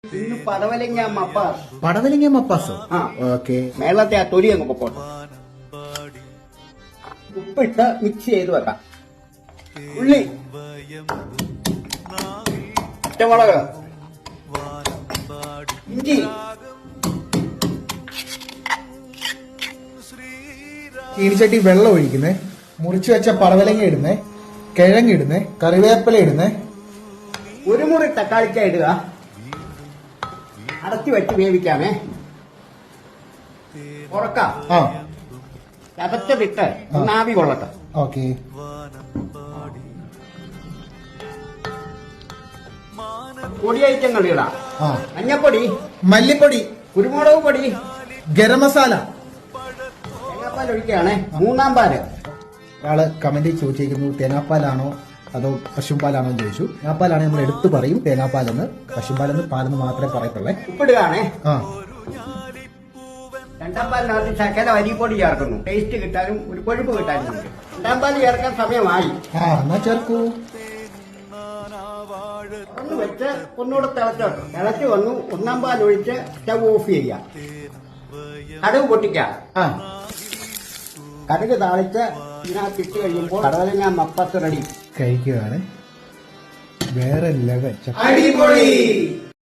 ഇന്ന് പടവലങ്ങ മപ്പാസ്. പടവലങ്ങ മപ്പാസോ? ആ ഓക്കെ. മേളത്തെ ആ തൊലി അങ്ങ് പൊക്കോട്ടെ. ഉപ്പിട്ട് മിക്സ് ചെയ്ത് വെക്കാം. ഉള്ളി, പച്ചമുളക്, ഇഞ്ചി, ചീനിച്ചട്ടി വെള്ളം ഒഴിക്കുന്നേ, മുറിച്ചു വെച്ച പടവലങ്ങ ഇടുന്നേ, കിഴങ്ങിടുന്നേ, കറിവേപ്പില ഇടുന്നേ, ഒരു മുറി തക്കാളിക്ക ഇടുക. അടച്ചു വെച്ച് വേവിക്കാമേ. ഉറക്കാം. ആ ചതച്ചതിട്ട് നാവി കൊള്ളട്ടെ. ഓക്കെ. പൊടി ഐറ്റങ്ങൾ ഇടാം. ആ മഞ്ഞപ്പൊടി, മല്ലിപ്പൊടി, കുരുമുളക് പൊടി, ഗരം മസാല. തേങ്ങാപ്പാൽ ഒഴിക്കുകയാണേ. മൂന്നാം പാല്. ഒരാള് കമന്റിൽ ചോദിച്ചിരിക്കുന്നു തേങ്ങാപ്പാലാണോ അതോ പശുപാലാണോ എന്ന് ചോദിച്ചു. തേങ്ങാപ്പാലാണ് നമ്മൾ എടുത്തു പറയും തേങ്ങാപ്പാലെന്ന്. പശുപാലെന്ന് പാലെന്ന് മാത്രമേ പറയത്തുള്ളേ. ഉപ്പിടുകയാണേ. ആ രണ്ടാം പാലിനകത്ത് ശകല അരിപ്പൊടി ചേർക്കുന്നു. ടേസ്റ്റ് കിട്ടാനും ഒരു കൊഴുപ്പ് കിട്ടാനും ഉണ്ട്. രണ്ടാം പാല് ചേർക്കാൻ സമയമായി. എന്നാ ചേർക്കൂ. ഒന്ന് വെച്ച് ഒന്നുകൂടെ തിളച്ചോട്ടെ. തിളച്ച് വന്നു. ഒന്നാം പാൽ ഒഴിച്ച് സ്റ്റവ് ഓഫ് ചെയ്യാം. കടുക് പൊട്ടിക്കാം. ആ കടുക് താളിച്ച് ഇതിനകത്ത് ഇട്ട് കഴിയുമ്പോൾ പടവലങ്ങ മപ്പാസ് റെഡി. കഴിക്കുകയാണ്. വേറെ ലെവൽ. അടിപൊളി.